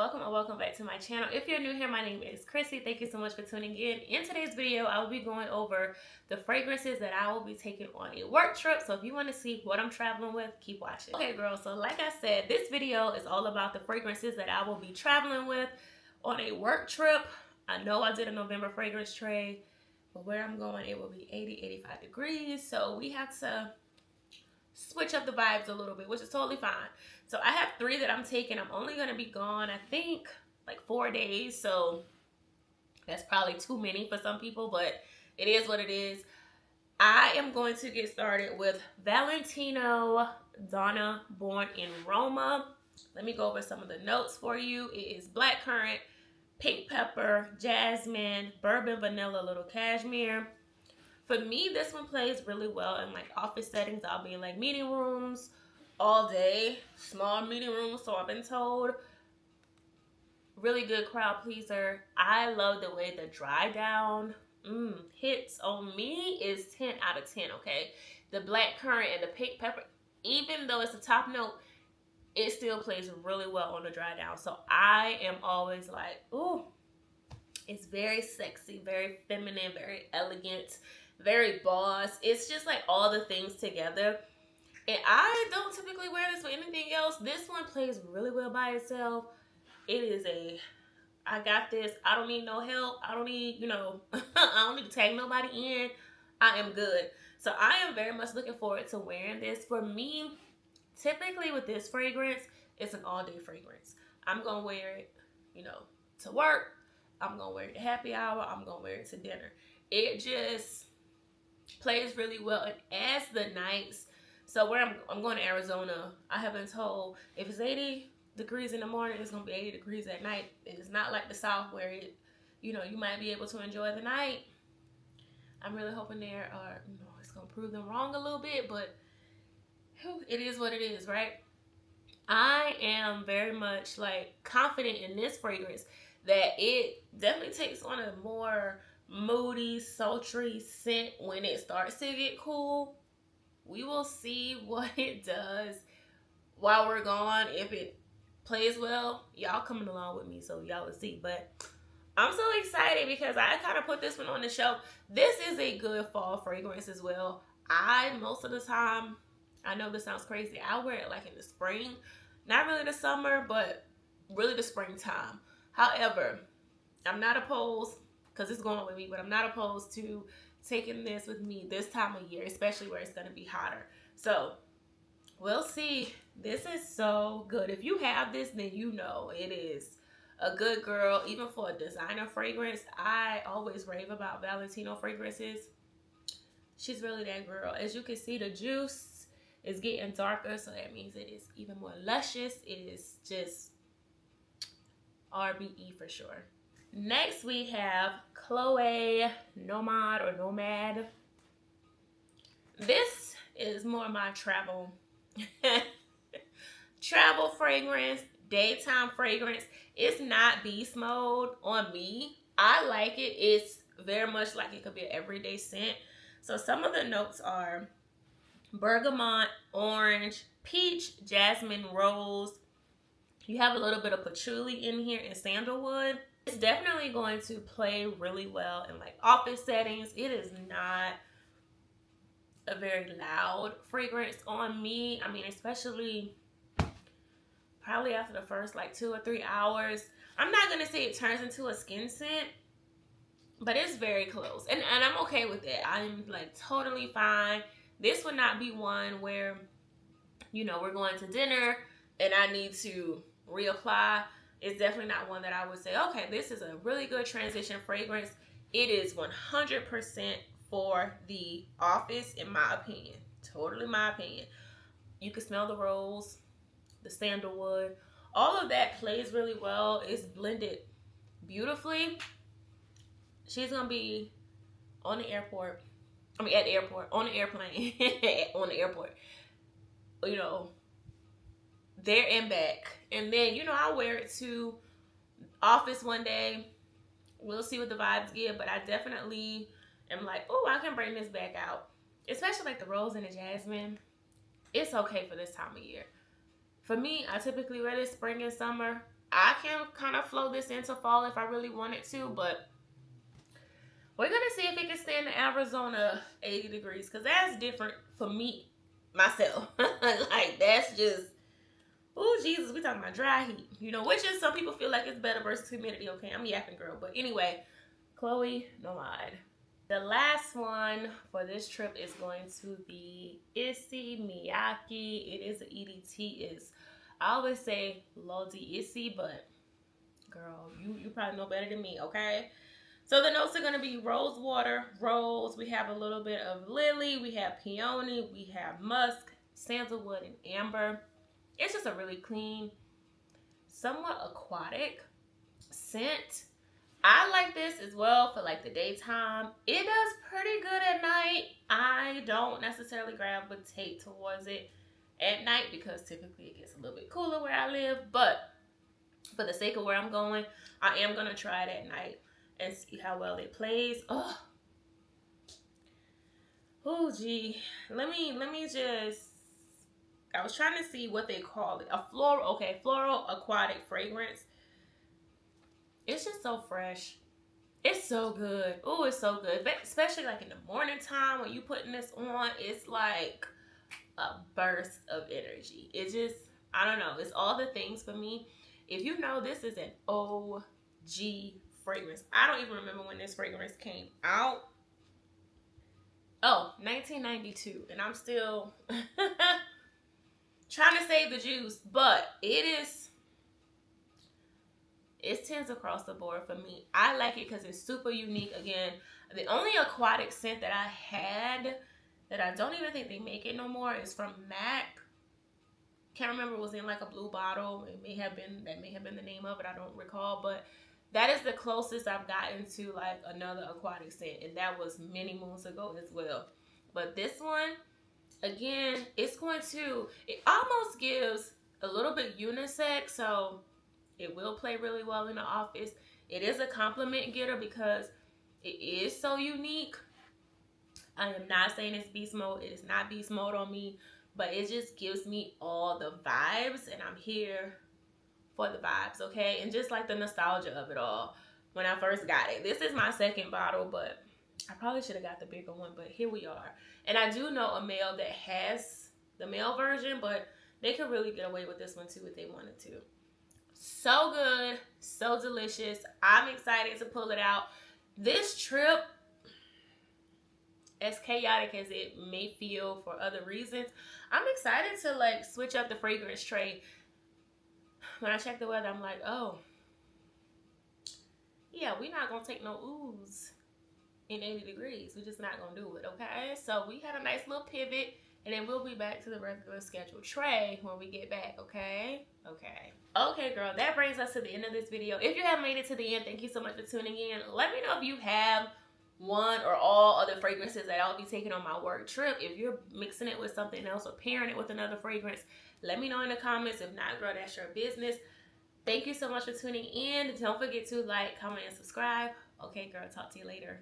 welcome and welcome back to my channel. If you're new here, my name is Chrissy. Thank you so much for tuning in. In today's video, I will be going over the fragrances that I will be taking on a work trip. So if you want to see what I'm traveling with, keep watching. Okay, girls, so like I said, this video is all about the fragrances that I will be traveling with on a work trip. I know I did a November fragrance trade, but where I'm going, it will be 80-85 degrees. So we have to switch up the vibes a little bit, which is totally fine. So I have 3 that I'm taking. I'm only going to be gone, I think, like 4 days. So that's probably too many for some people, but it is what it is. I am going to get started with Valentino Donna, Born in Roma. Let me go over some of the notes for you. It is blackcurrant, pink pepper, jasmine, bourbon vanilla, little cashmere. For me, this one plays really well in like office settings. I'll be in like meeting rooms all day, small meeting rooms, so I've been told. Really good crowd pleaser. I love the way the dry down hits on me is 10 out of 10, okay? The black currant and the pink pepper, even though it's a top note, it still plays really well on the dry down. So I am always like, ooh, it's very sexy, very feminine, very elegant, very boss. It's just like all the things together. And I don't typically wear this with anything else. This one plays really well by itself. It is I got this. I don't need no help. I don't need, I don't need to tag nobody in. I am good. So I am very much looking forward to wearing this. For me, typically with this fragrance, it's an all-day fragrance. I'm going to wear it, to work. I'm going to wear it to happy hour. I'm going to wear it to dinner. It just plays really well. And as the nights, so where I'm going to Arizona, I have been told if it's 80 degrees in the morning, it's going to be 80 degrees at night. It's not like the South where you might be able to enjoy the night. I'm really hoping there are, it's going to prove them wrong a little bit, but it is what it is, right? I am very much like confident in this fragrance that it definitely takes on a more moody, sultry scent when it starts to get cool. We will see what it does while we're gone. If it plays well, y'all coming along with me, so y'all will see. But I'm so excited because I kind of put this one on the shelf. This is a good fall fragrance as well. Most of the time, I know this sounds crazy, I wear it like in the spring. Not really the summer, but really the springtime. However, I'm not opposed, because it's going with me, but I'm not opposed to taking this with me this time of year, especially where it's going to be hotter. So we'll see. This is so good. If you have this, then you know it is a good girl. Even for a designer fragrance, I always rave about Valentino fragrances. She's really that girl. As you can see, the juice is getting darker, so that means it is even more luscious. It is just RBE for sure. Next, we have Chloe Nomade. This is more my travel fragrance, daytime fragrance. It's not beast mode on me. I like it. It's very much like it could be an everyday scent. So some of the notes are bergamot, orange, peach, jasmine, rose. You have a little bit of patchouli in here and sandalwood. It's definitely going to play really well in like office settings. It is not a very loud fragrance on me. I mean, especially probably after the first like 2 or 3 hours. I'm not going to say it turns into a skin scent, but it's very close. And I'm okay with that. I'm like totally fine. This would not be one where, we're going to dinner and I need to reapply. It's definitely not one that I would say, okay, this is a really good transition fragrance. It is 100% for the office, in my opinion. Totally my opinion. You can smell the rose, the sandalwood. All of that plays really well. It's blended beautifully. She's going to be on the airport. I mean, at the airport. On the airplane. On the airport. There and back. And then, I'll wear it to office one day. We'll see what the vibes give, but I definitely am like, oh, I can bring this back out. Especially like the rose and the jasmine. It's okay for this time of year. For me, I typically wear this spring and summer. I can kind of flow this into fall if I really wanted to, but we're gonna see if it can stay in Arizona 80 degrees, because that's different for me, myself. Like, that's just, oh Jesus, we talking about dry heat, you know, which is, some people feel like it's better versus humidity. Okay, I'm a yapping girl, but anyway, Chloe Nomade. The last one for this trip is going to be Issey Miyake. It is an EDT. Is, I always say Lodi Issey, but girl, you probably know better than me, okay? So the notes are going to be rose water, rose. We have a little bit of lily. We have peony. We have musk, sandalwood, and amber. It's just a really clean, somewhat aquatic scent. I like this as well for like the daytime. It does pretty good at night. I don't necessarily gravitate towards it at night because typically it gets a little bit cooler where I live. But for the sake of where I'm going, I am going to try it at night and see how well it plays. Oh gee. Let me just, I was trying to see what they call it. A floral, okay, floral aquatic fragrance. It's just so fresh. It's so good. Oh, it's so good. But especially like in the morning time when you putting this on, it's like a burst of energy. It just, I don't know. It's all the things for me. If you know, this is an OG fragrance. I don't even remember when this fragrance came out. Oh, 1992. And I'm still trying to save the juice. But it's 10s across the board for me. I like it because it's super unique. Again, the only aquatic scent that I had that I don't even think they make it no more is from MAC. Can't remember, it was in like a blue bottle. It may have been, that may have been the name of it. I don't recall, but that is the closest I've gotten to like another aquatic scent, and that was many moons ago as well. But this one, again, it's going to, it almost gives a little bit unisex, so it will play really well in the office. It is a compliment getter because it is so unique. I am not saying it's beast mode. It is not beast mode on me, but it just gives me all the vibes, and I'm here for the vibes, okay? And just like the nostalgia of it all when I first got it. This is my second bottle, but I probably should have got the bigger one, but here we are. And I do know a male that has the male version, but they could really get away with this one too if they wanted to. So good, so delicious. I'm excited to pull it out. This trip, as chaotic as it may feel for other reasons, I'm excited to like switch up the fragrance tray. When I check the weather, I'm like, oh, yeah, we're not going to take no ooze in 80 degrees. We're just not going to do it, okay? So we had a nice little pivot, and then we'll be back to the regular scheduled tray when we get back, okay? Okay, girl, that brings us to the end of this video. If you have made it to the end, thank you so much for tuning in. Let me know if you have one or all other fragrances that I'll be taking on my work trip. If you're mixing it with something else or pairing it with another fragrance, let me know in the comments. If not, girl, that's your business. Thank you so much for tuning in. Don't forget to like, comment, and subscribe. Okay, girl, talk to you later.